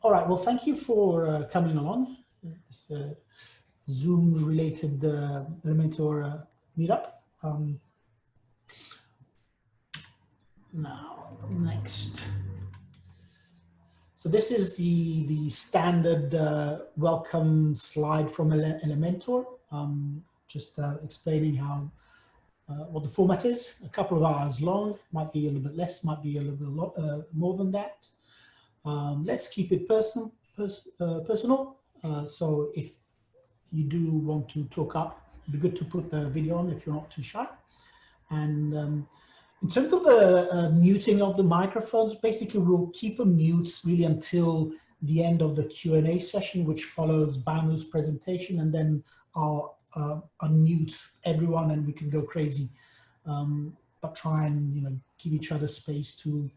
All right, well, thank you for coming along. This Zoom-related Elementor meetup. Now, next. So this is the standard welcome slide from Elementor, just explaining how what the format is. A couple of hours long, might be a little bit less, might be a little bit more than that. Let's keep it personal. So if you do want to talk up, it'd be good to put the video on if you're not too shy. And in terms of the muting of the microphones, basically we'll keep them mute really until the end of the Q&A session, which follows Bhanu's presentation, and then I'll unmute everyone and we can go crazy. But try and give each other space to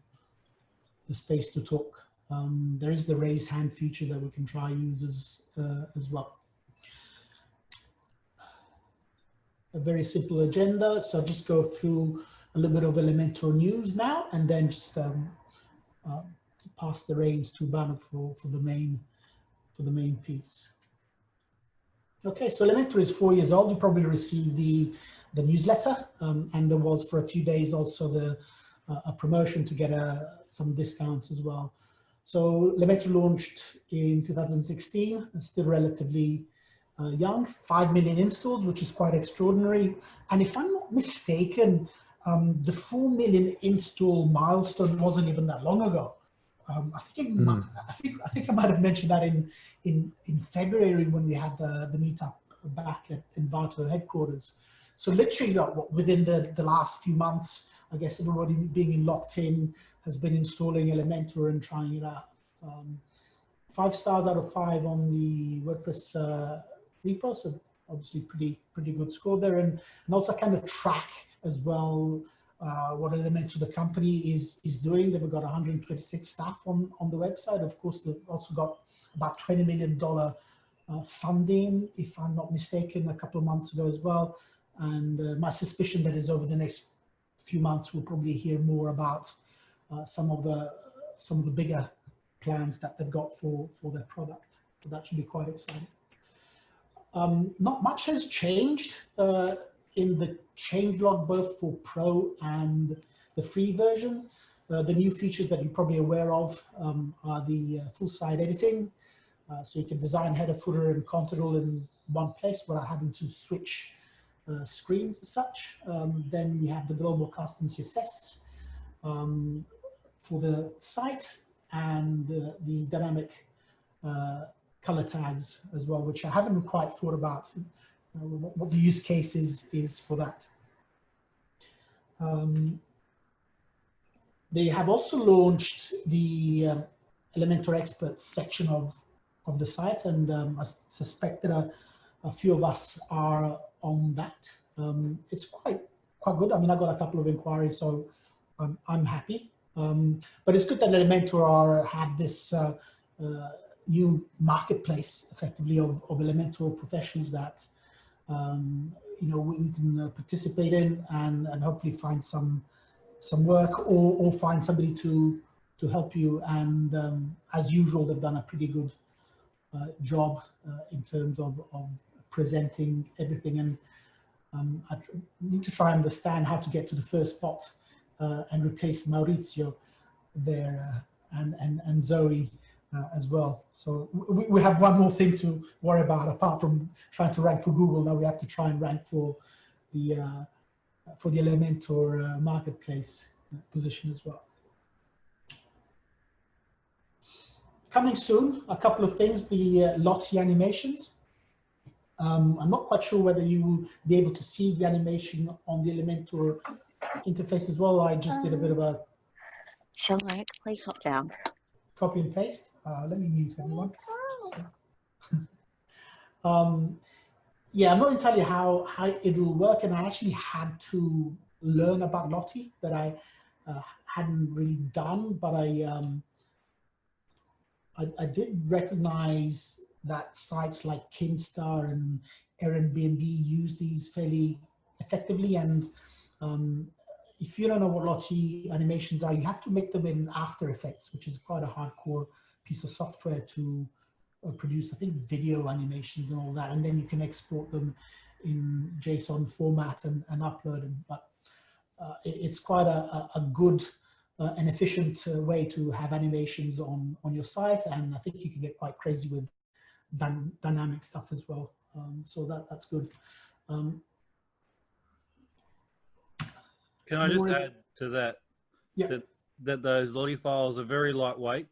talk. There is the raise hand feature that we can try use as well. A very simple agenda, so I'll just go through a little bit of Elementor news now, and then just pass the reins to Bhanu for the main piece. Okay, so Elementor is 4 years old. You probably received the newsletter, and there was for a few days also a promotion to get some discounts as well. So Elementor launched in 2016, still relatively young, 5 million installs, which is quite extraordinary. And if I'm not mistaken, the 4 million install milestone wasn't even that long ago. I think I might have mentioned that in February when we had the meetup back in Bhanu headquarters. So literally within the last few months, I guess everybody being locked in has been installing Elementor and trying it out. 5 stars out of 5 on the WordPress repo, so obviously pretty good score there, and also kind of track as well what Elementor the company is doing. They've got 126 staff on the website. Of course, they've also got about $20 million funding, if I'm not mistaken, a couple of months ago as well. And my suspicion that is over the next few months we'll probably hear more about some of the bigger plans that they've got for their product. So that should be quite exciting. Not much has changed in the changelog, both for Pro and the free version. The new features that you're probably aware of are the full site editing. So you can design header, footer, and content all in one place without having to switch screens as such. Then we have the global custom CSS for the site, and the dynamic color tags as well, which I haven't quite thought about what the use case is for that. They have also launched the Elementor Experts section of the site, and I suspect that a few of us are on that. It's quite good. I mean, I got a couple of inquiries, so I'm happy. But it's good that Elementor have this new marketplace, effectively, of Elementor professionals that we can participate in and hopefully find some work or find somebody to help you. And as usual, they've done a pretty good job in terms of presenting everything. And I need to try and understand how to get to the first spot and replace Maurizio there and Zoe as well. So we have one more thing to worry about apart from trying to rank for Google. Now we have to try and rank for the Elementor marketplace position as well. Coming soon, a couple of things, the Lottie animations. I'm not quite sure whether you will be able to see the animation on the Elementor interface as well. I just did a bit of a... Shall I please hop down? Copy and paste. Let me mute everyone. Yeah, I'm not entirely how it'll work, and I actually had to learn about Lottie that I hadn't really done, but I did recognize that sites like Kinstar and Airbnb use these fairly effectively. And if you don't know what Lottie animations are, you have to make them in After Effects, which is quite a hardcore piece of software to produce, I think, video animations and all that, and then you can export them in JSON format and upload them. But it's quite a good and efficient way to have animations on your site, and I think you can get quite crazy with dynamic stuff as well. So that's good. Can I just add to that? Yeah. That those Lottie files are very lightweight,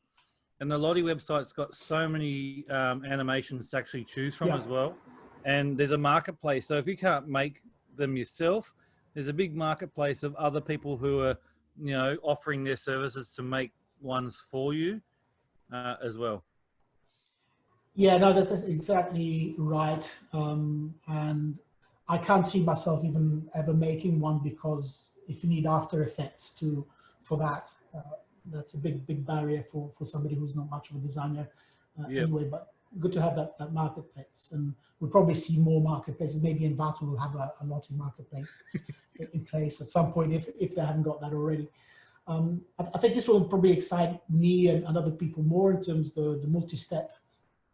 and the Lottie website's got so many animations to actually choose from as well. And there's a marketplace. So if you can't make them yourself, there's a big marketplace of other people who are, you know, offering their services to make ones for you as well. Yeah, no, that is exactly right. And I can't see myself even ever making one, because if you need After Effects for that, that's a big barrier for somebody who's not much of a designer anyway. But good to have that marketplace, and we'll probably see more marketplaces. Maybe Envato will have a Lottie marketplace in place at some point if they haven't got that already. I think this will probably excite me and other people more in terms of the multi-step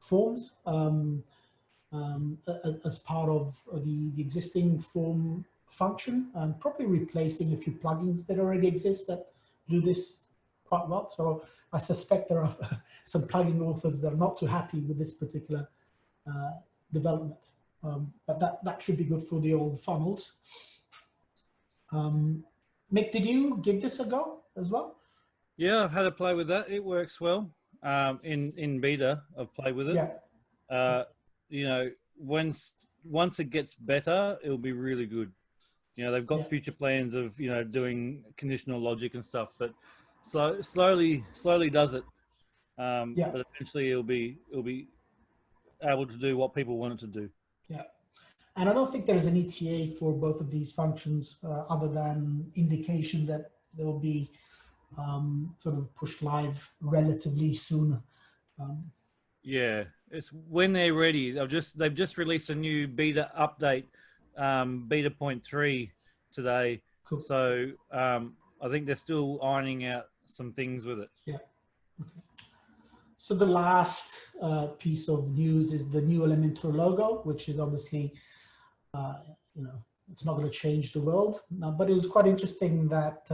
forms as part of the existing form function, and probably replacing a few plugins that already exist that do this quite well. So I suspect there are some plugin authors that are not too happy with this particular development, but that should be good for the old funnels. Mick, did you give this a go as well? Yeah, I've had a play with that. It works well. In beta, I've played with it. Yeah. You know, once it gets better, it'll be really good. You know, they've got future plans of, you know, doing conditional logic and stuff, but slowly does it. But eventually it'll be able to do what people want it to do. Yeah. And I don't think there's an ETA for both of these functions, other than indication that they'll be sort of pushed live relatively soon. Yeah, it's when they're ready. They've just released a new beta update, beta 0.3 today. Cool. So I think they're still ironing out some things with it. Yeah. Okay. So the last piece of news is the new Elementor logo, which is obviously, you know, it's not going to change the world, but it was quite interesting that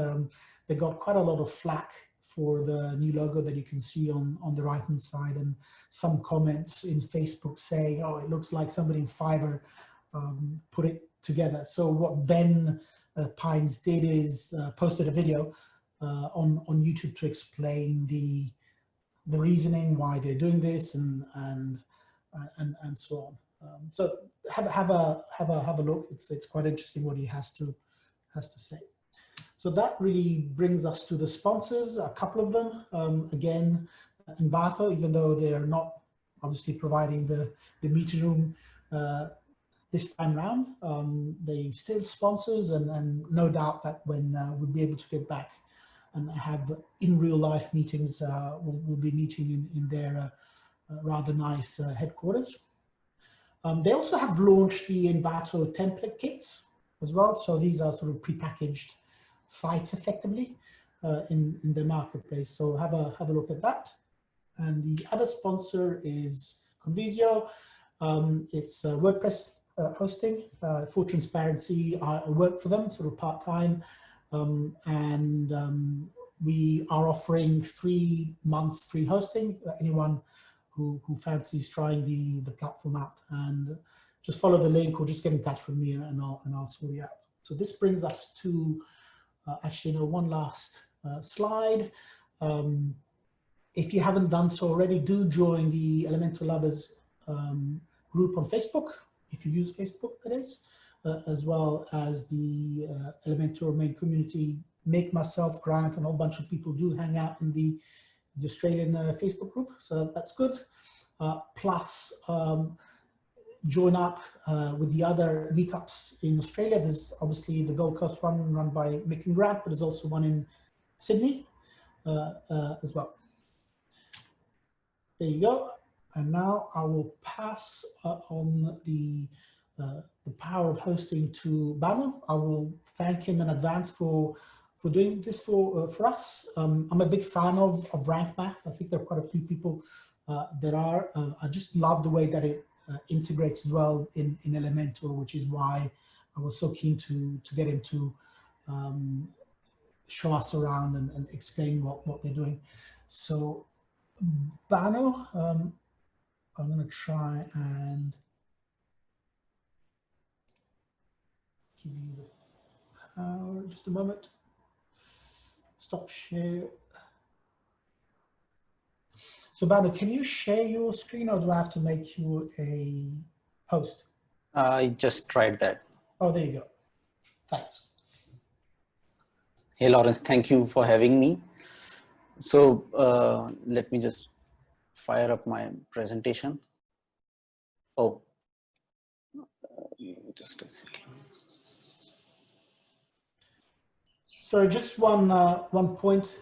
they got quite a lot of flack for the new logo that you can see on the right hand side, and some comments in Facebook saying, oh, it looks like somebody in Fiverr put it together. So what Ben Pines did is posted a video on YouTube to explain the reasoning why they're doing this and so on. So have a look. It's quite interesting what he has to say. So that really brings us to the sponsors, a couple of them. Again, Envato, even though they are not obviously providing the meeting room this time round, they still sponsors, and no doubt that when we'll be able to get back and have in real life meetings, we'll be meeting in their rather nice headquarters. They also have launched the Envato template kits as well. So these are sort of prepackaged sites effectively in the marketplace. So have a look at that. And the other sponsor is Convisio. It's WordPress hosting. For transparency, I work for them sort of part-time, and we are offering 3 months free hosting. Anyone who fancies trying the platform out, and just follow the link or just get in touch with me and I'll sort you out. So this brings us to actually one last slide. If you haven't done so already, do join the Elementor Lovers group on Facebook, if you use Facebook, that is, as well as the Elementor main community. Make myself, Grant, and a whole bunch of people do hang out in the Australian Facebook group, so that's good. Plus, join up with the other meetups in Australia. There's obviously the Gold Coast one run by Mick and Grant, but there's also one in Sydney as well. There you go. And now I will pass on the power of hosting to Bhanu. I will thank him in advance for doing this for us. I'm a big fan of Rank Math. I think there are quite a few people that are. I just love the way that it integrates as well in Elementor, which is why I was so keen to get him to show us around and explain what they're doing. So Bhanu, I'm going to try and give you the power. Just a moment. Stop share. So Bhanu, can you share your screen, or do I have to make you a host? I just tried that. Oh, there you go. Thanks. Hey, Lawrence, thank you for having me. So let me just fire up my presentation. Oh, just a second. So just one point.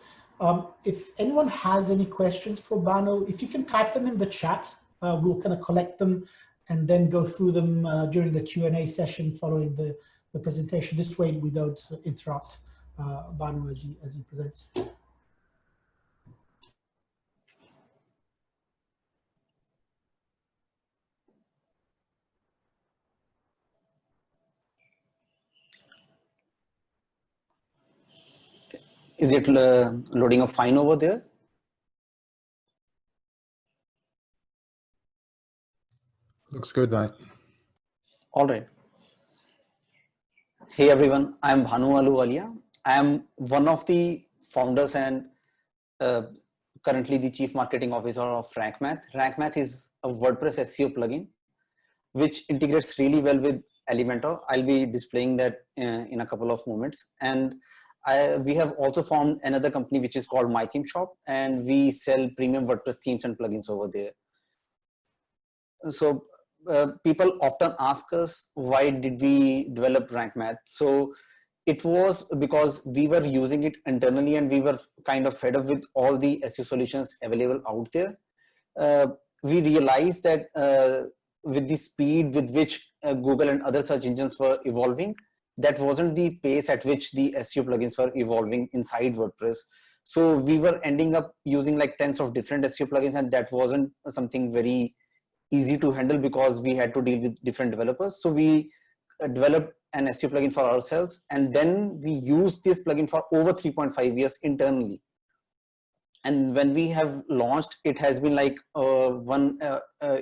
If anyone has any questions for Bhanu, if you can type them in the chat, we'll kind of collect them and then go through them during the Q&A session following the presentation. This way we don't interrupt Bhanu as he presents. Is it loading up fine over there? Looks good, mate. All right. Hey everyone, I'm Bhanu Ahluwalia. I'm one of the founders and currently the Chief Marketing Officer of Rank Math. Rank Math is a WordPress SEO plugin which integrates really well with Elementor. I'll be displaying that in a couple of moments. And we have also formed another company which is called My Theme Shop, and we sell premium WordPress themes and plugins over there. So people often ask us, why did we develop Rank Math? So it was because we were using it internally and we were kind of fed up with all the SEO solutions available out there. We realized that with the speed with which Google and other search engines were evolving, that wasn't the pace at which the SEO plugins were evolving inside WordPress. So we were ending up using like tens of different SEO plugins, and that wasn't something very easy to handle because we had to deal with different developers. So we developed an SEO plugin for ourselves, and then we used this plugin for over 3.5 years internally. And when we have launched, it has been like 1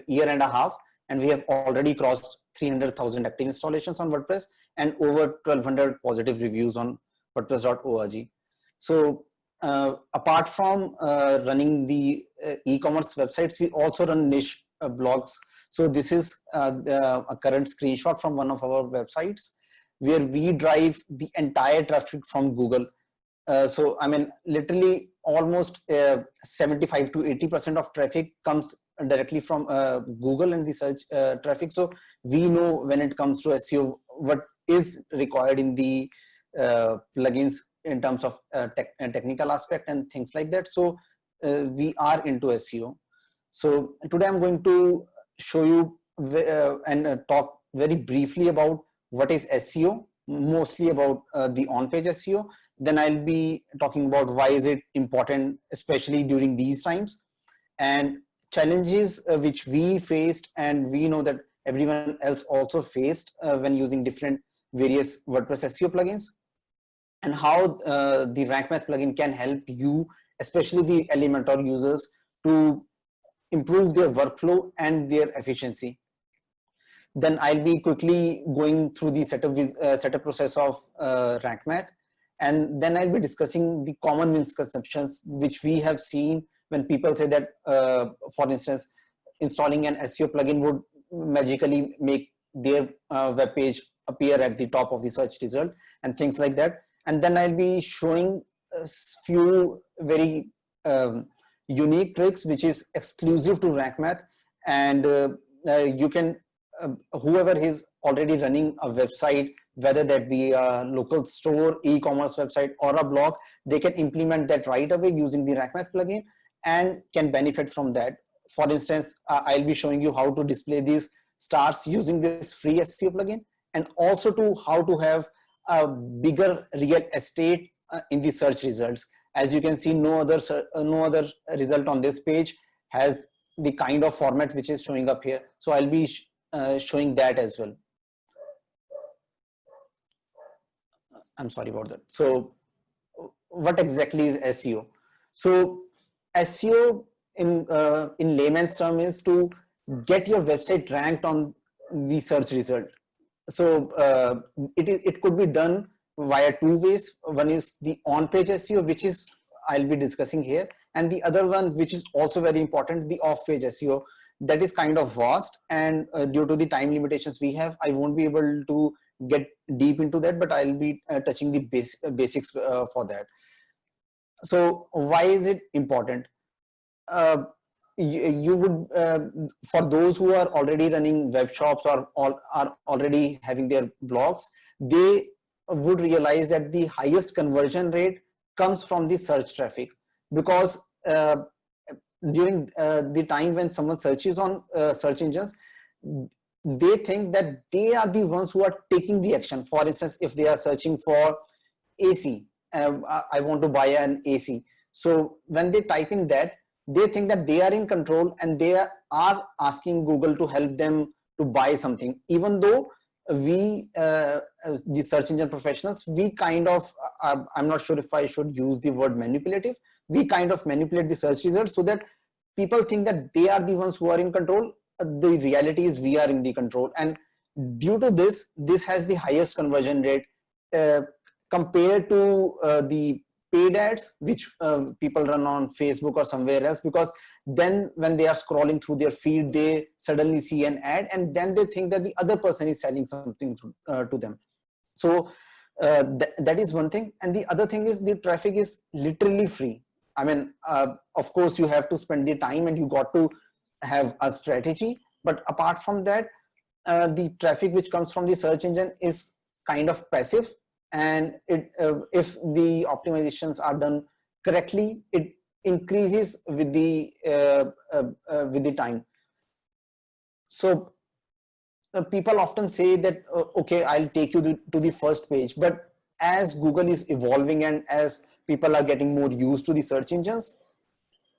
year and a half, and we have already crossed 300,000 active installations on WordPress and over 1,200 positive reviews on WordPress.org. So apart from running the e-commerce websites, we also run niche blogs. So this is a current screenshot from one of our websites where we drive the entire traffic from Google. So I mean, literally almost 75 to 80% of traffic comes directly from Google and the search traffic. So we know when it comes to SEO what is required in the plugins in terms of technical aspect and things like that. So we are into SEO. So today I'm going to show you and talk very briefly about what is SEO, mostly about the on-page SEO. Then I'll be talking about why is it important, especially during these times, and challenges which we faced and we know that everyone else also faced when using different various WordPress SEO plugins, and how the Rank Math plugin can help you, especially the Elementor users, to improve their workflow and their efficiency. Then I'll be quickly going through the setup process of Rank Math, and then I'll be discussing the common misconceptions which we have seen when people say that, for instance, installing an SEO plugin would magically make their web page appear at the top of the search result and things like that. And then I'll be showing a few very unique tricks which is exclusive to Rank Math, and you can whoever is already running a website, whether that be a local store, e-commerce website, or a blog, they can implement that right away using the Rank Math plugin and can benefit from that. For instance, I'll be showing you how to display these stars using this free SEO plugin, and also to how to have a bigger real estate in the search results. As you can see, no other result on this page has the kind of format which is showing up here. So I'll be showing that as well. I'm sorry about that. So what exactly is SEO? So SEO in layman's term is to get your website ranked on the search result. So it could be done via two ways. One is the on-page SEO, which is I'll be discussing here, and the other one, which is also very important, the off-page SEO. That is kind of vast, and due to the time limitations we have, I won't be able to get deep into that, but I'll be touching the basics for that. So why is it important? You would, for those who are already running web shops or are already having their blogs, they would realize that the highest conversion rate comes from the search traffic, because during the time when someone searches on search engines, they think that they are the ones who are taking the action. For instance, if they are searching for AC, I want to buy an AC. So when they type in that, they think that they are in control and they are asking Google to help them to buy something, even though we, the search engine professionals, we kind of, I'm not sure if I should use the word manipulative, we kind of manipulate the search results so that people think that they are the ones who are in control. The reality is we are in the control, and due to this has the highest conversion rate compared to the paid ads which people run on Facebook or somewhere else, because then when they are scrolling through their feed, they suddenly see an ad and then they think that the other person is selling something to them. So that is one thing. And the other thing is the traffic is literally free. I mean, of course you have to spend the time and you got to have a strategy, but apart from that, the traffic which comes from the search engine is kind of passive, and it, if the optimizations are done correctly, it increases with the time. So people often say that okay, I'll take you to the first page, but as Google is evolving and as people are getting more used to the search engines,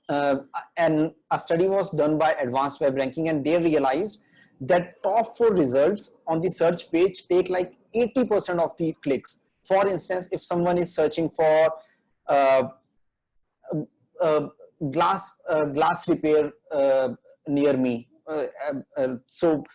and a study was done by Advanced Web Ranking, and they realized that top 4 results on the search page take like 80% of the clicks. For instance, if someone is searching for glass repair near me, so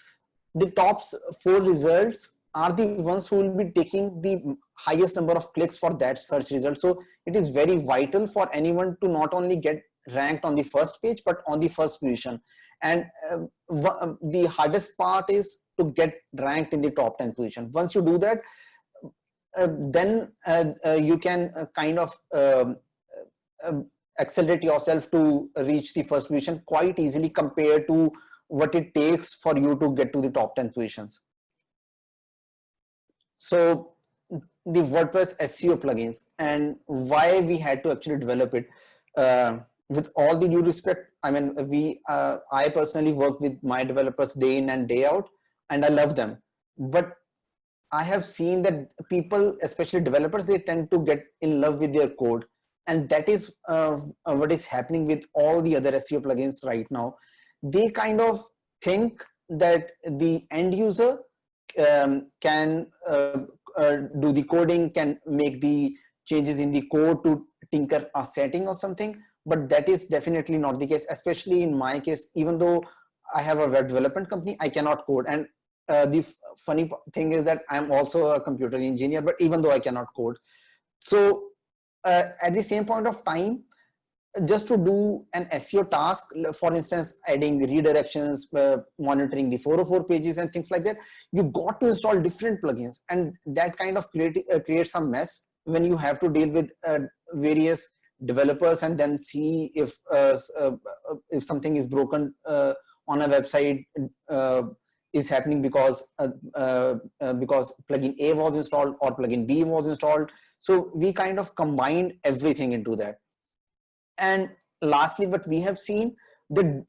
the top 4 results are the ones who will be taking the highest number of clicks for that search result. So it is very vital for anyone to not only get ranked on the first page but on the first position. And the hardest part is to get ranked in the top 10 position. Once you do that, then you can kind of accelerate yourself to reach the first position quite easily compared to what it takes for you to get to the top 10 positions. So the WordPress SEO plugins and why we had to actually develop it. With all the due respect, I mean, I personally work with my developers day in and day out, and I love them. But I have seen that people, especially developers, they tend to get in love with their code. And that is what is happening with all the other SEO plugins right now. They kind of think that the end user can do the coding, can make the changes in the code to tinker a setting or something. But that is definitely not the case, especially in my case. Even though I have a web development company, I cannot code. And the funny thing is that I'm also a computer engineer, but even though I cannot code. So at the same point of time, just to do an SEO task, for instance, adding redirections, monitoring the 404 pages and things like that, you got to install different plugins, and that kind of creates some mess when you have to deal with various developers and then see if something is broken on a website is happening because plugin A was installed or plugin B was installed. So we kind of combined everything into that. And lastly, what we have seen, that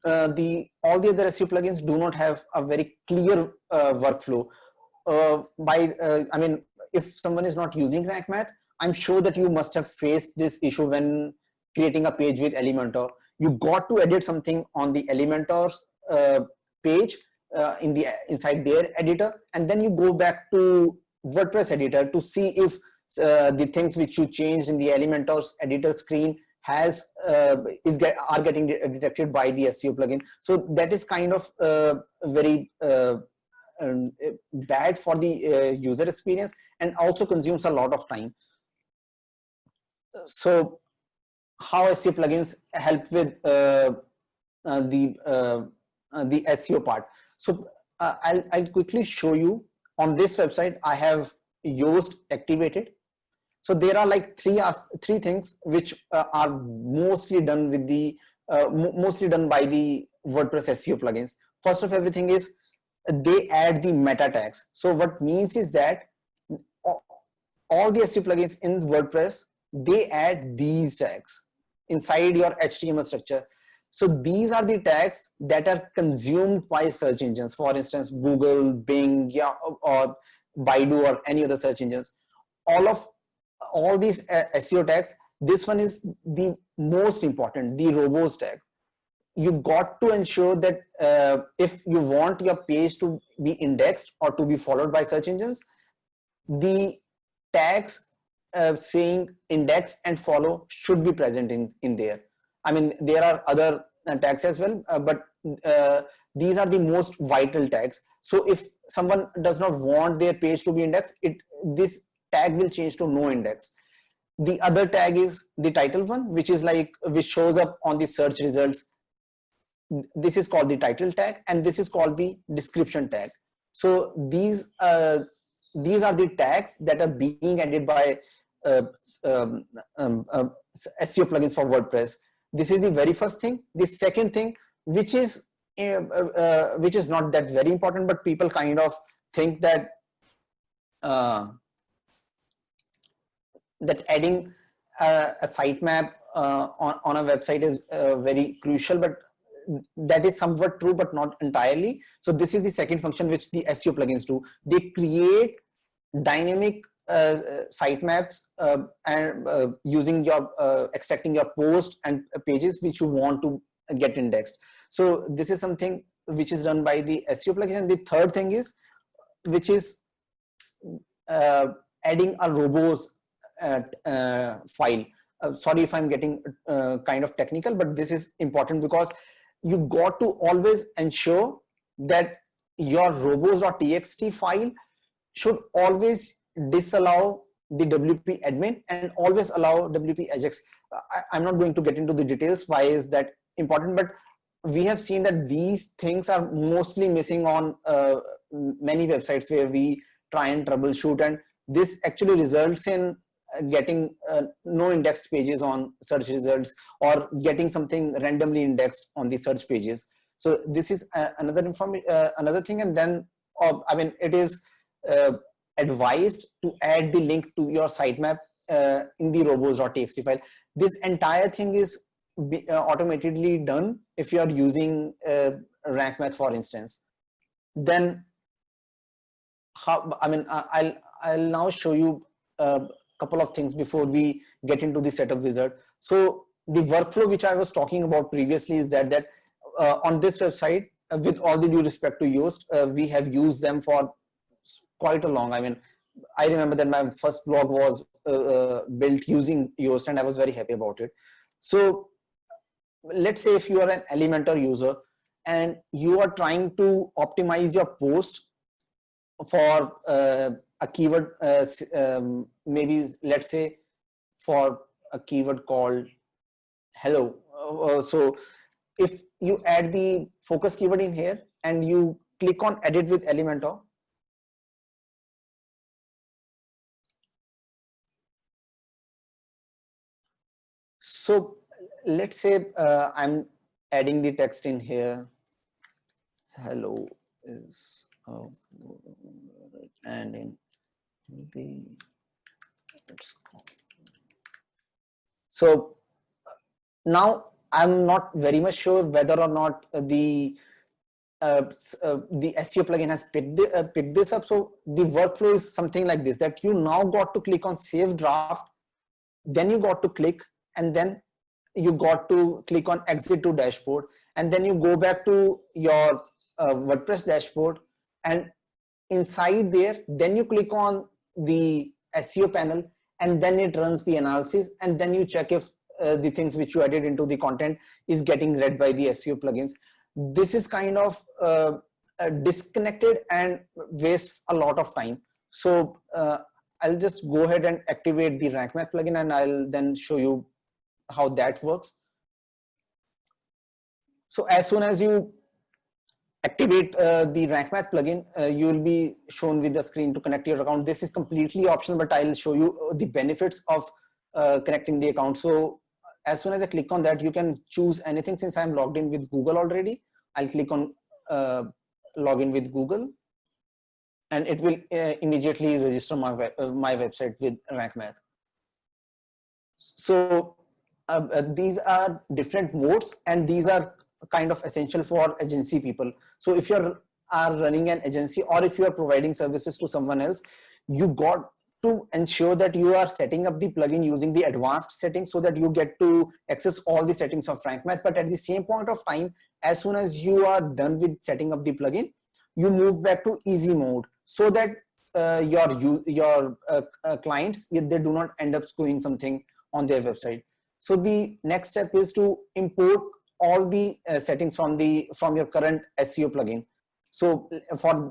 all the other SEO plugins do not have a very clear workflow. I mean, if someone is not using Rank Math, I'm sure that you must have faced this issue when creating a page with Elementor. You got to edit something on the Elementor's page inside their editor, and then you go back to WordPress editor to see if the things which you changed in the Elementor's editor screen are getting detected by the SEO plugin. So that is kind of very bad for the user experience, and also consumes a lot of time. So how SEO plugins help with the SEO part? So I'll quickly show you. On this website I have Yoast activated. So there are like three things which are mostly done with the mostly done by the WordPress SEO plugins. First of everything is they add the meta tags. So what means is that all the SEO plugins in WordPress, they add these tags inside your HTML structure. So these are the tags that are consumed by search engines, for instance Google, Bing, or Baidu, or any other search engines. All these SEO tags, this one is the most important, the robust tag. You got to ensure that if you want your page to be indexed or to be followed by search engines, the tags saying index and follow should be present in there. I mean, there are other tags as well, but these are the most vital tags. So if someone does not want their page to be indexed, this tag will change to no index. The other tag is the title one, which shows up on the search results. This is called the title tag, and this is called the description tag. So these are the tags that are being added by SEO plugins for WordPress. This is the very first thing. The second thing, which is not that very important, but people kind of think that that adding a sitemap on a website is very crucial, but that is somewhat true, but not entirely. So this is the second function which the SEO plugins do. They create dynamic sitemaps and using your extracting your posts and pages which you want to get indexed. So this is something which is done by the SEO plugin. And the third thing is, which is adding a robust file. Sorry if I'm getting kind of technical, but this is important because you got to always ensure that your robust.txt file should always disallow the WP admin and always allow WP Ajax. I'm not going to get into the details why is that important, but we have seen that these things are mostly missing on many websites where we try and troubleshoot, and this actually results in getting no indexed pages on search results or getting something randomly indexed on the search pages. So this is another thing. And then I mean, it is advised to add the link to your sitemap in the robust.txt file. This entire thing is automatically done if you are using rank math, for instance. Then how, I mean, I'll now show you couple of things before we get into the setup wizard. So the workflow which I was talking about previously is that on this website, with all the due respect to Yoast, we have used them for quite a long. I mean, I remember that my first blog was built using Yoast, and I was very happy about it. So let's say if you are an Elementor user and you are trying to optimize your post for a keyword, maybe let's say for a keyword called hello. So if you add the focus keyword in here and you click on edit with Elementor, so let's say I'm adding the text in here, hello is and in the so now I'm not very much sure whether or not the the SEO plugin has picked this up. So the workflow is something like this, that you now got to click on save draft, then you got to click, and then you got to click on exit to dashboard, and then you go back to your WordPress dashboard, and inside there, then you click on the SEO panel, and then it runs the analysis, and then you check if the things which you added into the content is getting read by the SEO plugins. This is kind of disconnected and wastes a lot of time. So I'll just go ahead and activate the Rank Math plugin, and I'll then show you how that works. So as soon as you activate the Rank Math plugin, you will be shown with the screen to connect your account. This is completely optional, but I'll show you the benefits of connecting the account. So as soon as I click on that, you can choose anything. Since I'm logged in with Google already, I'll click on login with Google, and it will immediately register my website with Rank Math. So these are different modes, and these are kind of essential for agency people. So if you are running an agency, or if you are providing services to someone else, you got to ensure that you are setting up the plugin using the advanced settings, so that you get to access all the settings of Rank Math. But at the same point of time, as soon as you are done with setting up the plugin, you move back to easy mode, so that your clients, they do not end up screwing something on their website. So the next step is to import all the settings from your current SEO plugin. So for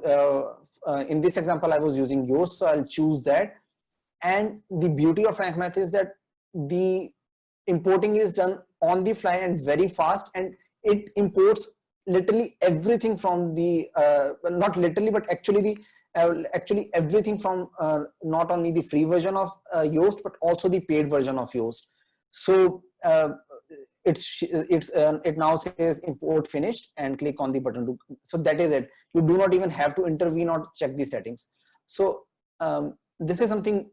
in this example, I was using Yoast, so I'll choose that. And the beauty of Rank Math is that the importing is done on the fly and very fast, and it imports literally everything from the well, not literally, but actually everything from not only the free version of Yoast, but also the paid version of Yoast. So it now says import finished, and click on the button to, so that is it. You do not even have to intervene or check the settings. So this is something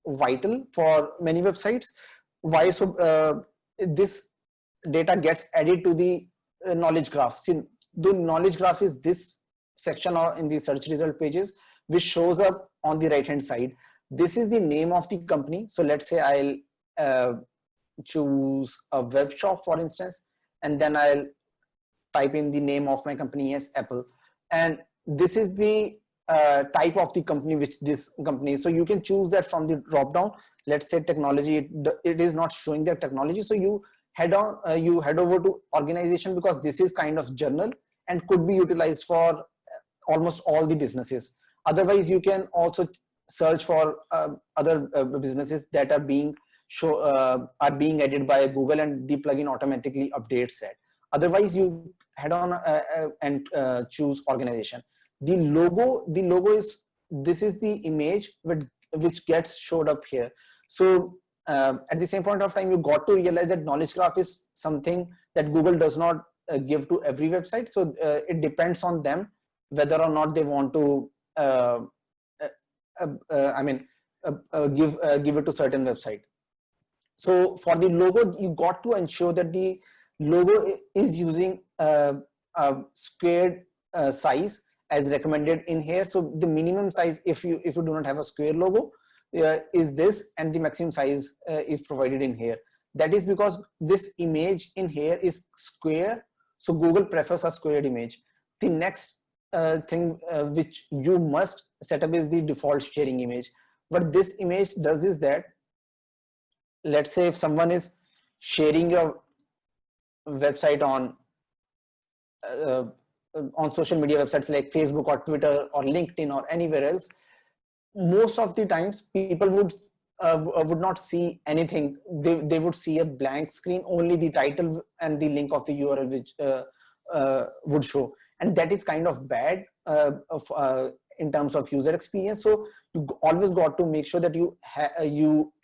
vital for many websites. Why? So this data gets added to the knowledge graph. See, the knowledge graph is this section or in the search result pages, which shows up on the right hand side. This is the name of the company. So let's say I'll choose a web shop, for instance, and then I'll type in the name of my company as Apple, and this is the type of the company which this company is. So you can choose that from the drop down. Let's say technology, it is not showing the technology, so you head over to organization, because this is kind of journal and could be utilized for almost all the businesses. Otherwise, you can also search for other businesses that are being added by Google, and the plugin automatically updates that. Otherwise, you head on and choose organization. The logo is, this is the image which gets showed up here. So at the same point of time, you got to realize that knowledge graph is something that Google does not give to every website. So it depends on them whether or not they want to give it to certain website. So for the logo, you got to ensure that the logo is using a squared size as recommended in here. So the minimum size, if you do not have a square logo, is this, and the maximum size is provided in here. That is because this image in here is square, so Google prefers a squared image. The next thing which you must set up is the default sharing image. What this image does is that, let's say if someone is sharing your website on social media websites like Facebook or Twitter or LinkedIn or anywhere else, most of the times people would not see anything. They would see a blank screen, only the title and the link of the URL which would show, and that is kind of bad in terms of user experience. So you always got to make sure that you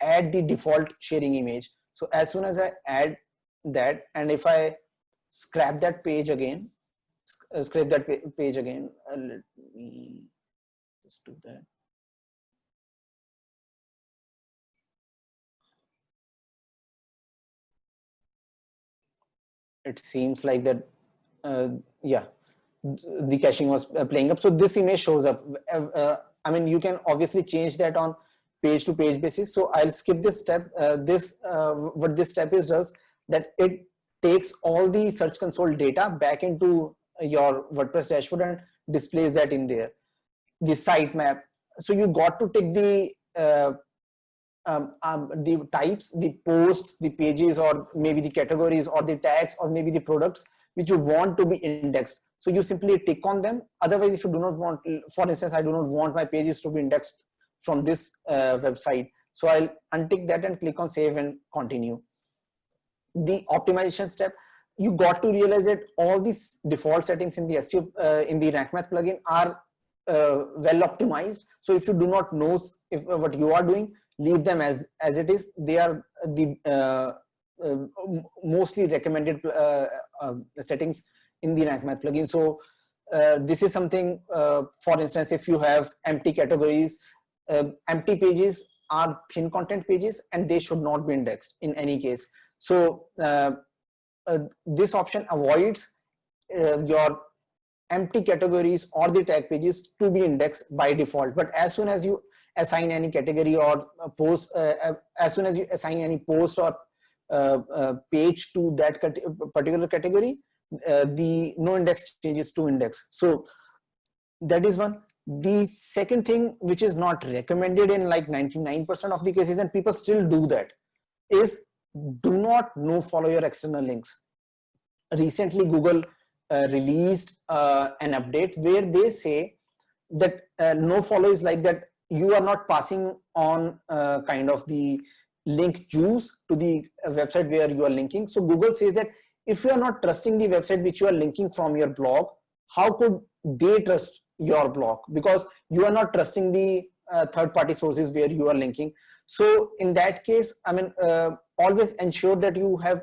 add the default sharing image. So as soon as I add that, and if I scrap that page again, let me just do that. It seems like that, yeah. the caching was playing up. So this image shows up. I mean, you can obviously change that on page to page basis. So I'll skip this step. What this step does that it takes all the Search Console data back into your WordPress dashboard and displays that in there. The sitemap. So you got to take the types, the posts, the pages, or maybe the categories, or the tags, or maybe the products which you want to be indexed. So you simply tick on them. Otherwise, if you do not want, for instance, I do not want my pages to be indexed from this website. So I'll untick that and click on save and continue. The optimization step, you got to realize that all these default settings in the SEO, in the Rank Math plugin are well optimized. So if you do not know if what you are doing, leave them as it is. They are the mostly recommended settings in the Rank Math plugin. So this is something, for instance, if you have empty categories, empty pages are thin content pages and they should not be indexed in any case. So this option avoids your empty categories or the tag pages to be indexed by default. But as soon as you assign any category or post, as soon as you assign any post or page to that particular category, the no index changes to index. So that is one. The second thing, which is not recommended in like 99% of the cases, and people still do that, is do not follow your external links. Recently, Google released an update where they say that no follow is like that you are not passing on kind of the link juice to the website where you are linking. So Google says that if you are not trusting the website which you are linking from your blog, how could they trust your blog? Because you are not trusting the third-party sources where you are linking. So in that case, I mean, always ensure that you have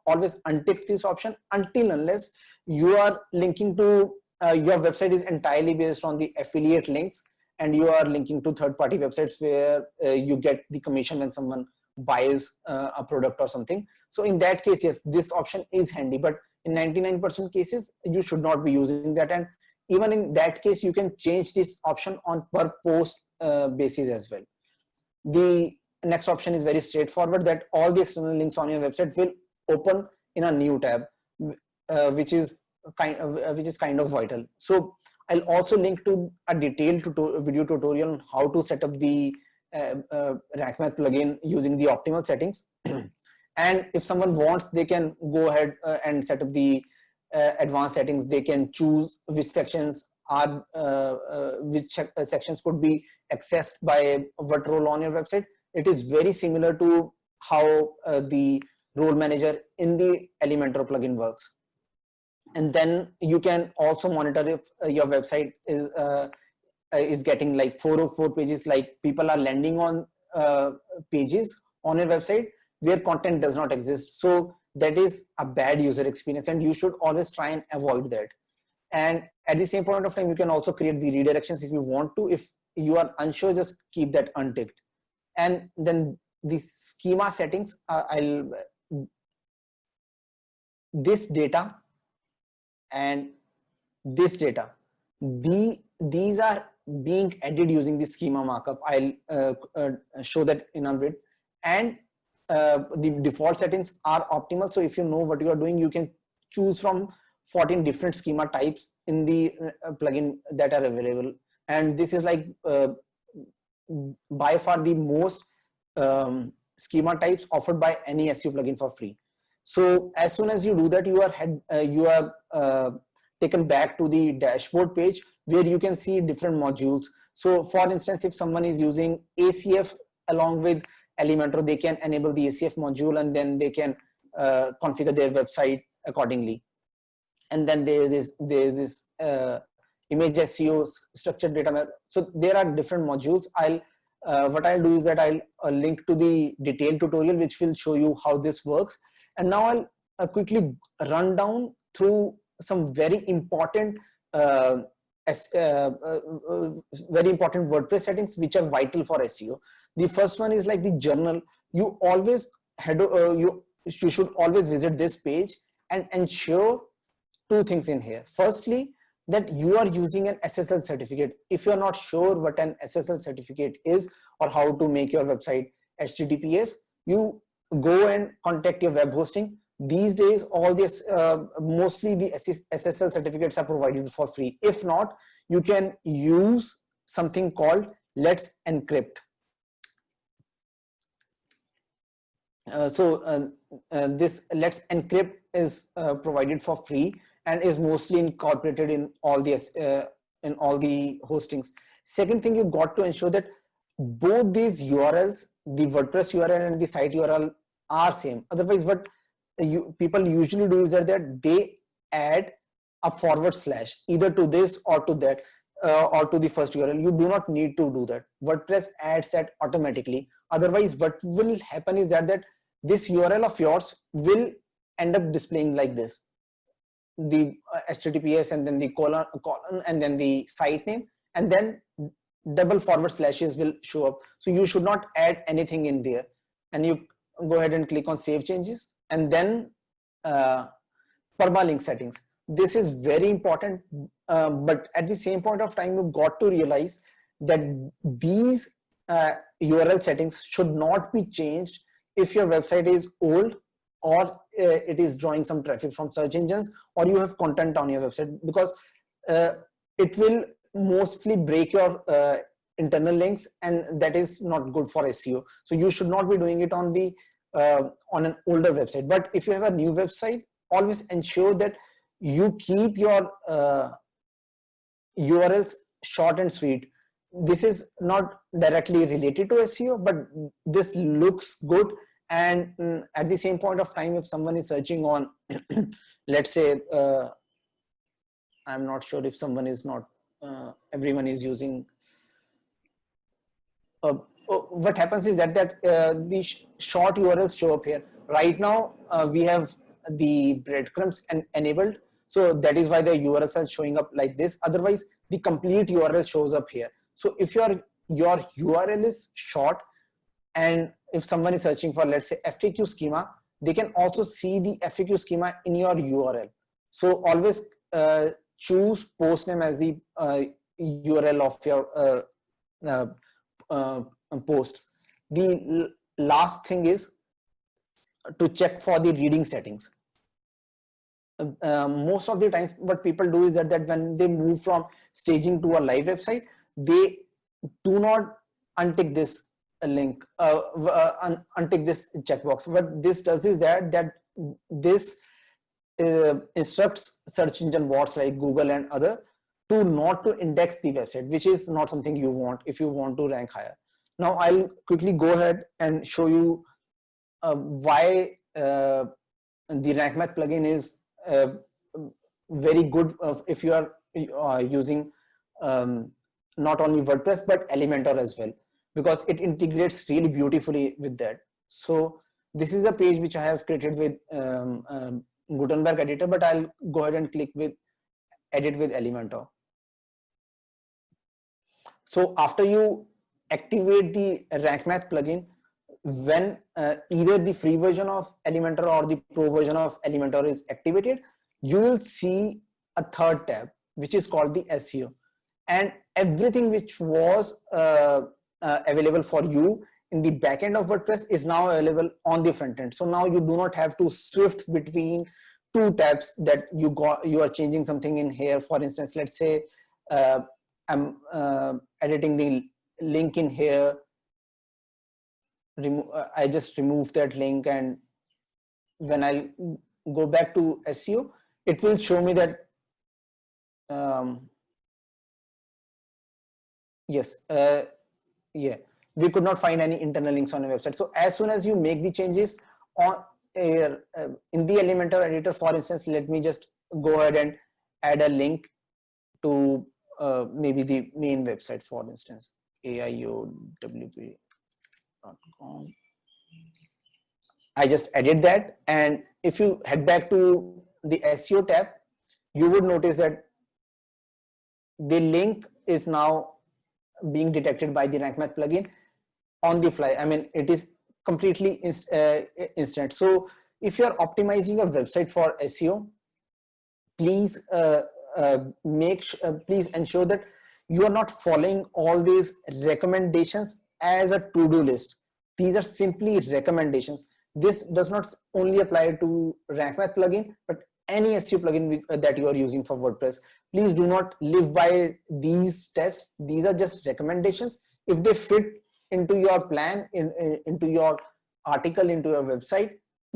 always unticked this option until unless you are linking to your website is entirely based on the affiliate links and you are linking to third-party websites where you get the commission when someone buys a product or something. So in that case, yes, this option is handy, but in 99% cases, you should not be using that. And even in that case, you can change this option on per post basis as well. The next option is very straightforward, that all the external links on your website will open in a new tab, which is kind of vital. So I'll also link to a detailed video tutorial on how to set up the Rank Math plugin using the optimal settings. And if someone wants, they can go ahead and set up the advanced settings. They can choose which sections are sections could be accessed by what role on your website. It is very similar to how the role manager in the Elementor plugin works. And then you can also monitor if your website is getting like 404 pages, like people are landing on pages on your website where content does not exist. So that is a bad user experience and you should always try and avoid that. And at the same point of time, you can also create the redirections if you want to. If you are unsure, just keep that unticked. And then the schema settings, this data and this data, these are being added using the schema markup. I'll show that in a bit. And the default settings are optimal. So if you know what you are doing, you can choose from 14 different schema types in the plugin that are available. And this is like by far the most schema types offered by any SEO plugin for free. So as soon as you do that, you are taken back to the dashboard page where you can see different modules. So for instance, if someone is using ACF along with Elementor, they can enable the ACF module and then they can configure their website accordingly. And then there is this image SEO, structured data map. So there are different modules. What I'll do is that I'll link to the detailed tutorial which will show you how this works. And now I'll quickly run down through some very important WordPress settings which are vital for SEO. The first one is like the journal. You always you should always visit this page and ensure two things in here. Firstly, that you are using an SSL certificate. If you're not sure what an SSL certificate is or how to make your website HTTPS, you go and contact your web hosting. These days, all this, mostly the SSL certificates are provided for free. If not, you can use something called Let's Encrypt. This Let's Encrypt is provided for free and is mostly incorporated in all the hostings. Second thing, you got to ensure that both these URLs, the WordPress URL and the site URL, are same. Otherwise, what people usually do is that they add a / either to this or to that, or to the first URL. You do not need to do that. WordPress adds that automatically. Otherwise, what will happen is that this URL of yours will end up displaying like this: the HTTPS and then the colon and then the site name, and then double / will show up. So you should not add anything in there, and you go ahead and click on Save Changes, and then permalink settings. This is very important, but at the same point of time, you've got to realize that these URL settings should not be changed if your website is old, or it is drawing some traffic from search engines, or you have content on your website, because it will mostly break your internal links, and that is not good for SEO. So you should not be doing it on the on an older website. But if you have a new website, always ensure that you keep your URLs short and sweet. This is not directly related to SEO, but this looks good. And at the same point of time, if someone is searching on, let's say, I'm not sure if someone is not, everyone is using, what happens is that the short URLs show up here. Right now, we have the breadcrumbs enabled. So that is why the URLs are showing up like this. Otherwise, the complete URL shows up here. So if your URL is short, and if someone is searching for, let's say, FAQ schema, they can also see the FAQ schema in your URL. So always choose post name as the URL of your posts. The last thing is to check for the reading settings. Most of the times what people do is that when they move from staging to a live website, they do not untick this link, untick this checkbox. What this does is that this instructs search engine bots like Google and other to not to index the website, which is not something you want if you want to rank higher. Now I'll quickly go ahead and show you why the Rank Math plugin is very good if you are using not only WordPress but Elementor as well, because it integrates really beautifully with that. So this is a page which I have created with Gutenberg editor, but I'll go ahead and click with edit with Elementor. So after you activate the Rank Math plugin, when either the free version of Elementor or the pro version of Elementor is activated, you will see a third tab which is called the SEO, and everything which was available for you in the backend of WordPress is now available on the front end. So now you do not have to shift between two tabs that you are changing something in here. For instance, let's say I'm editing the link in here. I just remove that link, and when I go back to SEO, it will show me that yes, yeah, we could not find any internal links on a website. So as soon as you make the changes on in the Elementor editor, for instance, let me just go ahead and add a link to maybe the main website, for instance, aiowp.com. I just edit that, and if you head back to the SEO tab, you would notice that the link is now being detected by the Rank Math plugin on the fly. I mean, it is completely instant. So if you're optimizing a website for SEO, please please ensure that you are not following all these recommendations as a to-do list. These are simply recommendations. This does not only apply to Rank Math plugin, but any SEO plugin that you are using for WordPress. Please do not live by these tests. These are just recommendations. If they fit into your plan, into your article, into your website,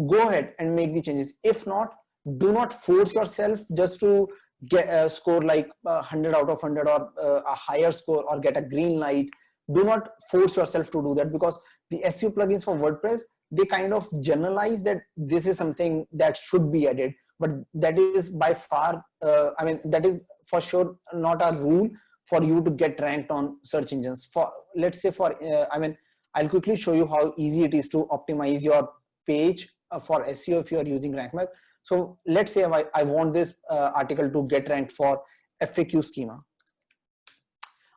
go ahead and make the changes. If not, do not force yourself just to get a score like 100 out of 100 or a higher score or get a green light. Do not force yourself to do that, because the SEO plugins for WordPress, they kind of generalize that this is something that should be added, but that is by far, I mean, that is for sure not a rule for you to get ranked on search engines. For, let's say for, I mean, I'll quickly show you how easy it is to optimize your page for SEO if you are using Rank Math. So let's say I want this article to get ranked for FAQ schema.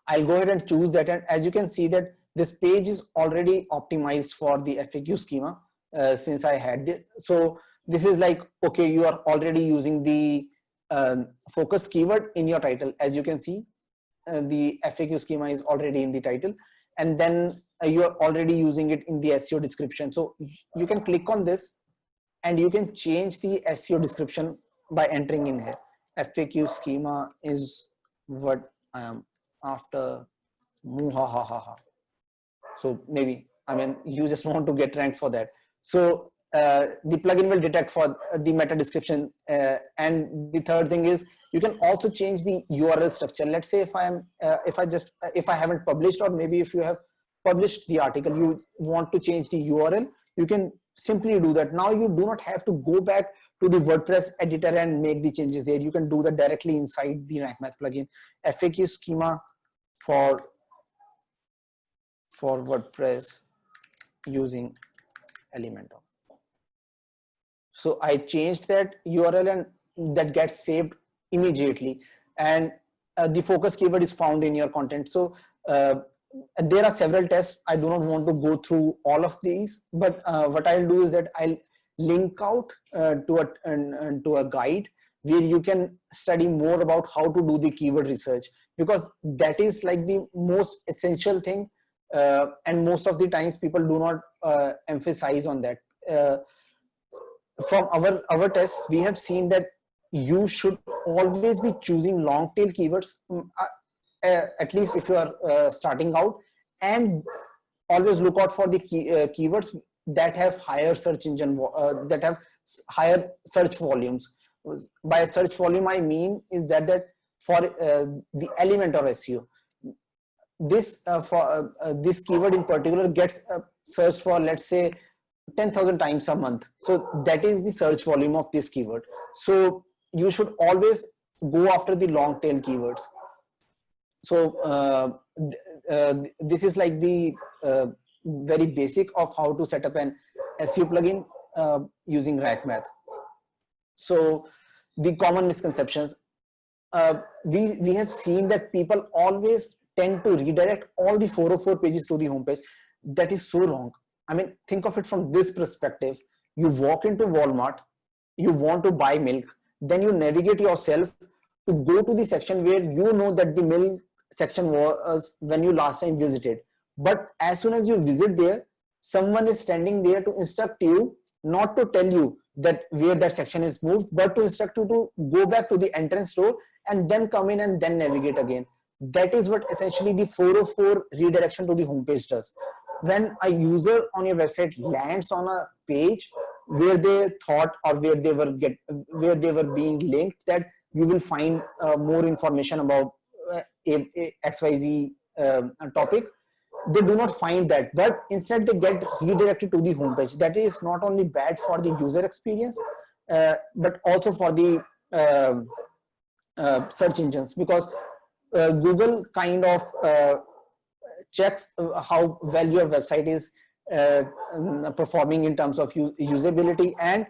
I'll go ahead and choose that, and as you can see that this page is already optimized for the FAQ schema since I had it. So this is like, okay, you are already using the focus keyword in your title. As you can see, the FAQ schema is already in the title, and then you are already using it in the SEO description. So you can click on this and you can change the SEO description by entering in here. FAQ schema is what I am after. So maybe, I mean, you just want to get ranked for that. So the plugin will detect for the meta description. And the third thing is you can also change the URL structure. Let's say if I haven't published, or maybe if you have published the article, you want to change the URL, you can simply do that. Now you do not have to go back to the WordPress editor and make the changes there. You can do that directly inside the Rank Math plugin. FAQ schema for WordPress using Elementor. So I changed that URL and that gets saved immediately, and the focus keyword is found in your content. So there are several tests. I do not want to go through all of these, but what I'll do is that I'll link out to a guide where you can study more about how to do the keyword research, because that is like the most essential thing, and most of the times people do not emphasize on that. From our tests, we have seen that you should always be choosing long tail keywords, at least if you are starting out, and always look out for the keywords that have higher search engine, that have higher search volumes. By search volume, I mean is that for the Elementor SEO, this this keyword in particular gets searched for, let's say, 10,000 times a month. So that is the search volume of this keyword. So you should always go after the long tail keywords. So this is like the very basic of how to set up an SEO plugin using Rank Math. So the common misconceptions, we have seen that people always tend to redirect all the 404 pages to the homepage. That is so wrong. I mean, think of it from this perspective. You walk into Walmart, you want to buy milk, then you navigate yourself to go to the section where you know that the milk section was when you last time visited. But as soon as you visit there, someone is standing there to instruct you, not to tell you that where that section is moved, but to instruct you to go back to the entrance door and then come in and then navigate again. That is what essentially the 404 redirection to the homepage does. When a user on your website lands on a page where they thought, or where they were being linked, that you will find more information about a XYZ topic, they do not find that, but instead they get redirected to the homepage. That is not only bad for the user experience, but also for the search engines, because Google kind of checks how well your website is performing in terms of usability and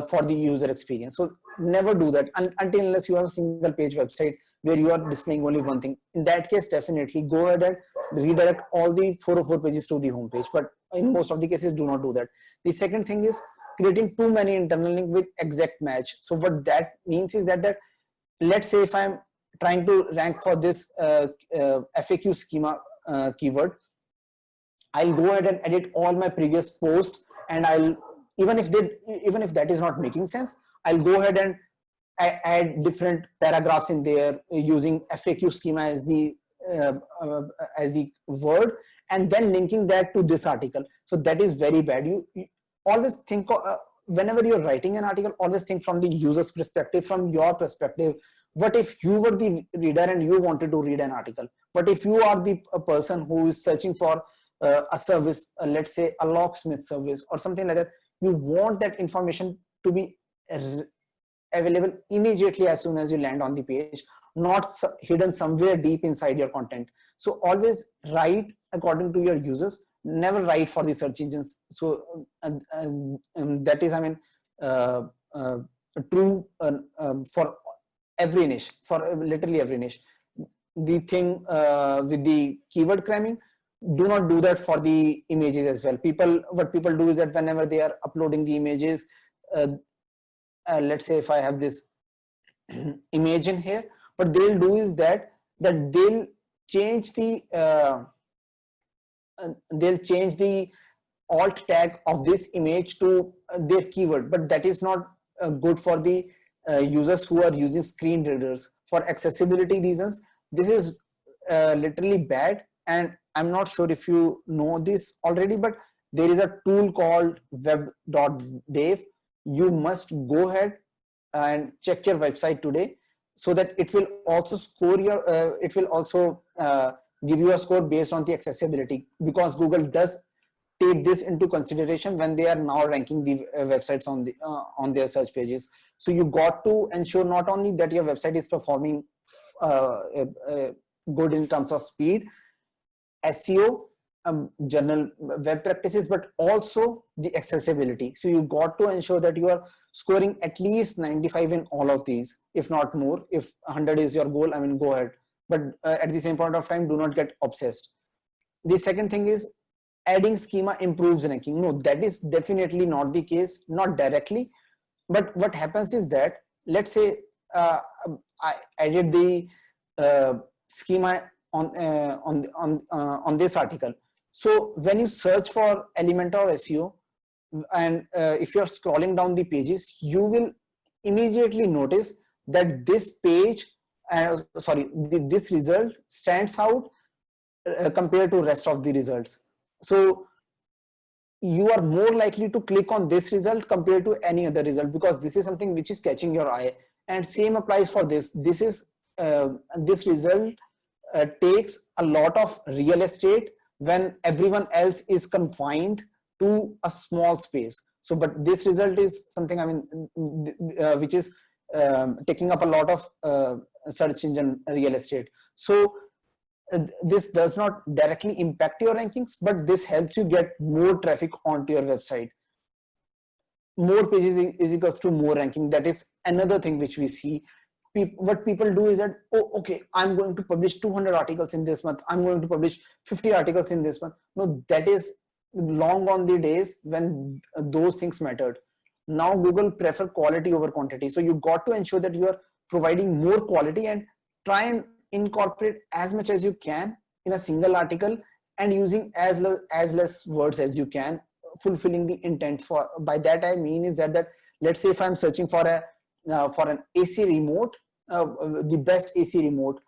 for the user experience. So never do that until unless you have a single page website where you are displaying only one thing. In that case, definitely go ahead and redirect all the 404 pages to the homepage, but in most of the cases do not do that. The second thing is creating too many internal links with exact match. So what that means is that let's say if I'm trying to rank for this FAQ schema keyword, I'll go ahead and edit all my previous posts, and I'll even if that is not making sense, I'll go ahead and add different paragraphs in there using FAQ schema as the word, and then linking that to this article. So that is very bad. You always think whenever you're writing an article, always think from the user's perspective, from your perspective. What if you were the reader and you wanted to read an article? What if you are the person who is searching for a service, let's say a locksmith service or something like that? You want that information to be available immediately as soon as you land on the page, not hidden somewhere deep inside your content. So always write according to your users, never write for the search engines. So that is, I mean, true for every niche, for literally every niche. The thing with the keyword cramming, do not do that for the images as well. What people do is that whenever they are uploading the images, let's say if I have this image in here, what they'll do is that they'll change the alt tag of this image to their keyword, but that is not good for the users who are using screen readers. For accessibility reasons, this is literally bad. And I'm not sure if you know this already, but there is a tool called web.dev. You must go ahead and check your website today, so that it will also score your it will also give you a score based on the accessibility, because Google does take this into consideration when they are now ranking the websites on their search pages. So you got to ensure not only that your website is performing good in terms of speed, SEO, general web practices, but also the accessibility. So you got to ensure that you are scoring at least 95 in all of these, if not more. If 100 is your goal, I mean, go ahead. But at the same point of time, do not get obsessed. The second thing is adding schema improves ranking. No, that is definitely not the case, not directly. But what happens is that, let's say I added the schema on this article. So when you search for Elementor SEO, and if you're scrolling down the pages, you will immediately notice that this page, this result stands out compared to rest of the results. So you are more likely to click on this result compared to any other result, because this is something which is catching your eye. And same applies for this. This result takes a lot of real estate when everyone else is confined to a small space. So, but this result is something, I mean, which is taking up a lot of search engine real estate. So this does not directly impact your rankings, but this helps you get more traffic onto your website. More pages is equals to more ranking. That is another thing which we see. What people do is that, oh, okay, I'm going to publish 200 articles in this month. I'm going to publish 50 articles in this month. No, that is long on the days when those things mattered. Now Google prefer quality over quantity. So you got to ensure that you are providing more quality and try and incorporate as much as you can in a single article and using as less words as you can, fulfilling the intent. For by that I mean is that let's say if I'm searching for an AC remote, the best AC remote,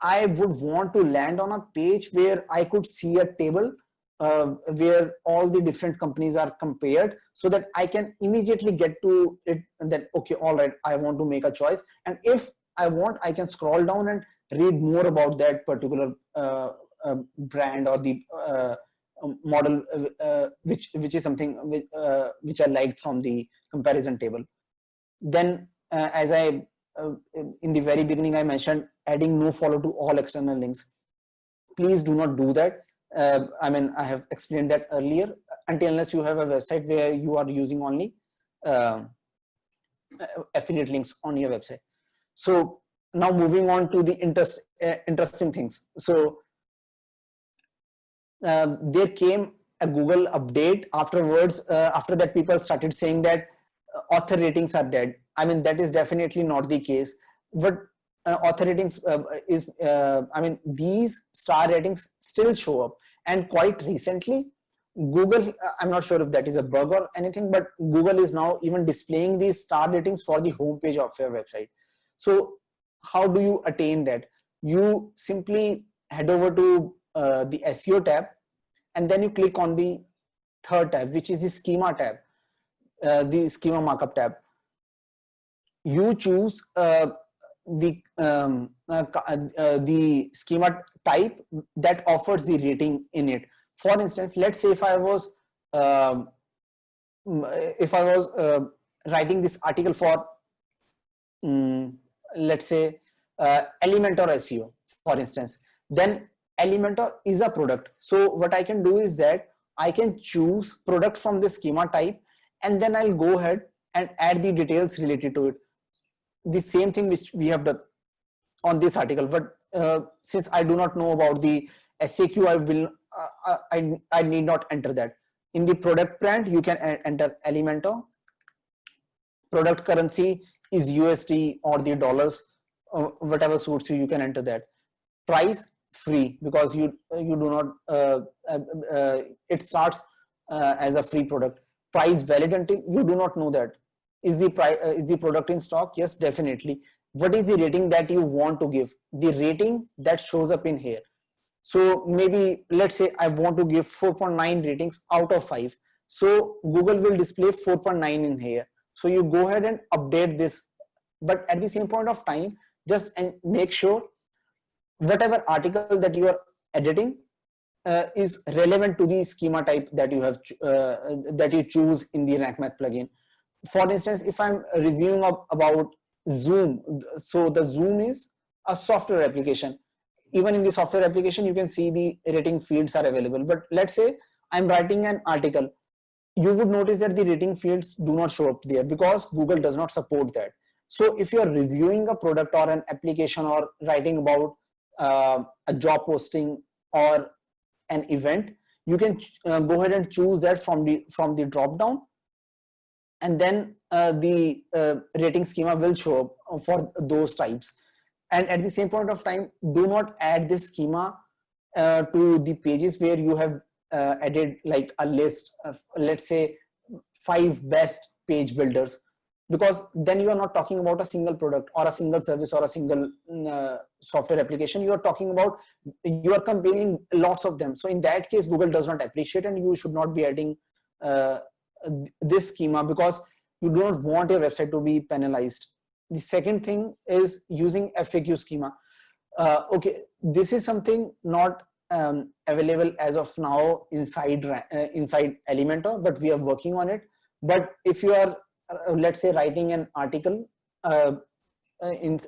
I would want to land on a page where I could see a table where all the different companies are compared, so that I can immediately get to it, and that, okay, all right, I want to make a choice. And if I want, I can scroll down and read more about that particular brand or the model, which is something which I liked from the comparison table. Then as I in the very beginning I mentioned adding no follow to all external links. Please do not do that. I mean, I have explained that earlier, until unless you have a website where you are using only affiliate links on your website. So now moving on to the interesting things. So there came a Google update afterwards. After that, people started saying that author ratings are dead. I mean, that is definitely not the case. what author ratings is, I mean, these star ratings still show up. And quite recently, Google, I'm not sure if that is a bug or anything, but Google is now even displaying these star ratings for the homepage of your website. So how do you attain that? You simply head over to the SEO tab, and then you click on the third tab, which is the schema tab, the schema markup tab. You choose the schema type that offers the rating in it. For instance, let's say if I was writing this article for let's say Elementor SEO, for instance, then Elementor is a product. So what I can do is that I can choose product from the schema type, and then I'll go ahead and add the details related to it. The same thing which we have done on this article, but since I do not know about the SAQ, I will I need not enter that. In the product brand, you can enter Elementor. Product currency is USD or the dollars, whatever suits you, you can enter that. Price free, because you do not it starts as a free product. Price valid until you do not know that. Is the product in stock? Yes, definitely. What is the rating that you want to give? The rating that shows up in here. So maybe let's say I want to give 4.9 ratings out of 5. So Google will display 4.9 in here. So you go ahead and update this, but at the same point of time, just make sure whatever article that you are editing is relevant to the schema type that you have that you choose in the Rank Math plugin. For instance, if I'm reviewing about Zoom, so the Zoom is a software application. Even in the software application, you can see the rating fields are available. But let's say I'm writing an article, you would notice that the rating fields do not show up there because Google does not support that. So if you're reviewing a product or an application or writing about a job posting or an event, you can go ahead and choose that from the drop down, and then the rating schema will show up for those types. And at the same point of time, do not add this schema to the pages where you have added like a list of, let's say, 5 best page builders, because then you are not talking about a single product or a single service or a single software application. You are talking about, you are comparing lots of them. So in that case, Google does not appreciate, and you should not be adding this schema because you do not want your website to be penalized. The second thing is using FAQ schema. Okay, this is something not available as of now inside Elementor, but we are working on it. But if you are let's say writing an article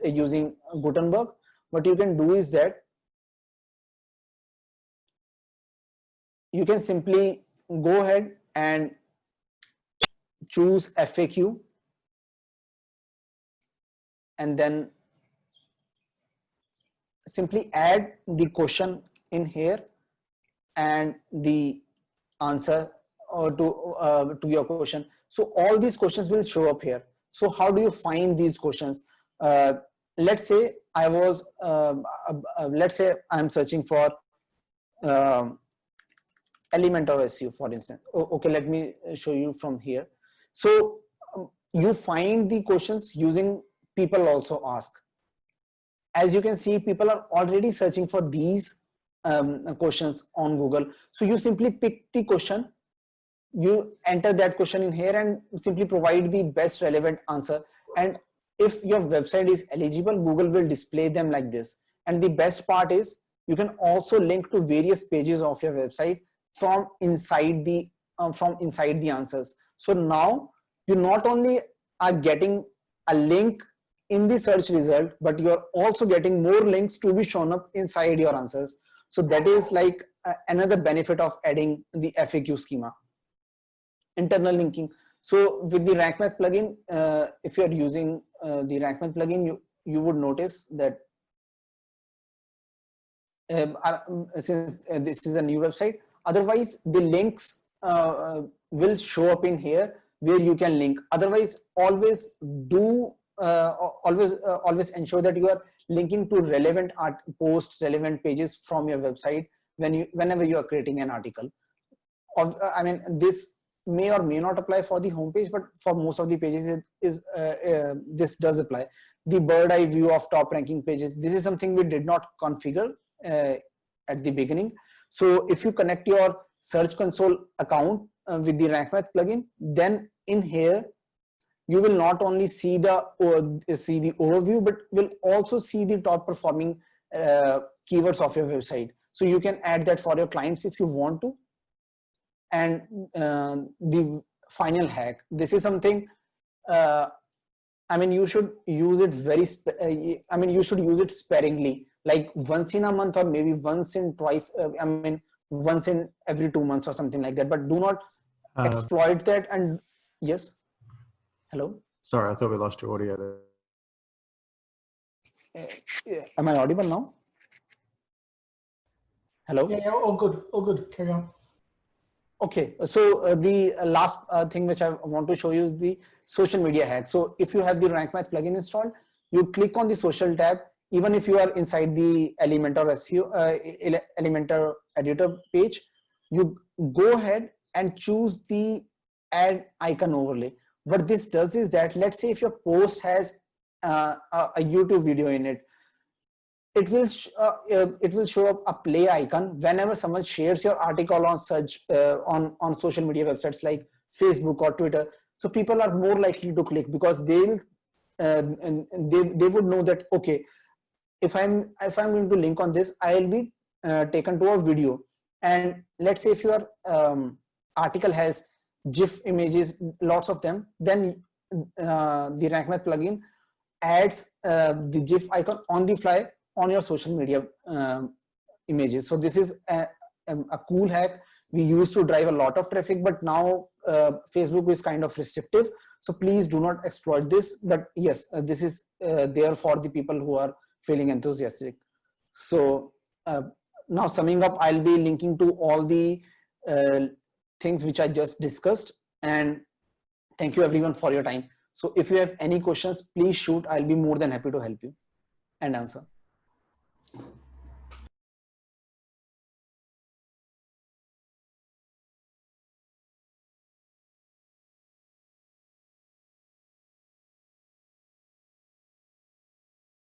using Gutenberg, what you can do is that you can simply go ahead and choose FAQ, and then simply add the question in here and the answer to your question. So all these questions will show up here. So how do you find these questions? Let's say I was let's say I'm searching for Elementor SEO, for instance. Okay, let me show you from here. So you find the questions using people also ask. As you can see, people are already searching for these questions on Google. So you simply pick the question, you enter that question in here and simply provide the best relevant answer. And if your website is eligible, Google will display them like this. And the best part is you can also link to various pages of your website from inside the answers. So now you not only are getting a link in the search result, but you're also getting more links to be shown up inside your answers. So that is like another benefit of adding the FAQ schema. Internal linking. So with the Rank Math plugin, if you're using the Rank Math plugin, you would notice that since this is a new website, otherwise the links will show up in here where you can link. Otherwise, always do always ensure that you are linking to relevant posts, relevant pages from your website whenever you are creating an article. I mean, this may or may not apply for the homepage, but for most of the pages, this does apply. The bird eye view of top ranking pages. This is something we did not configure at the beginning. So if you connect your Search Console account with the Rank Math plugin, then in here you will not only see the overview, but will also see the top performing keywords of your website. So you can add that for your clients if you want to. And the final hack, this is something, I mean, you should use it you should use it sparingly, like once in a month or maybe once in twice, I mean, once in every 2 months or something like that, but do not exploit that. And yes, hello, Sorry, I thought we lost your audio there. am I audible now? Hello? Yeah, all good, carry on. Okay, so the last thing which I want to show you is the social media hack. So if you have the Rank Math plugin installed, you click on the social tab. Even if you are inside the Elementor SEO, Elementor editor page, you go ahead and choose the add icon overlay. What this does is that, let's say if your post has a YouTube video in it, it will show up a play icon whenever someone shares your article on such on social media websites like Facebook or Twitter. So people are more likely to click because they would know that, okay, if I'm going to link on this, I'll be taken to a video. And let's say if your article has GIF images, lots of them, then the Rank Math plugin adds the GIF icon on the fly on your social media images. So this is a cool hack. We used to drive a lot of traffic, but now Facebook is kind of restrictive. So please do not exploit this. But yes, this is there for the people who are feeling enthusiastic. So now summing up, I'll be linking to all the things which I just discussed. And thank you everyone for your time. So if you have any questions, please shoot. I'll be more than happy to help you and answer.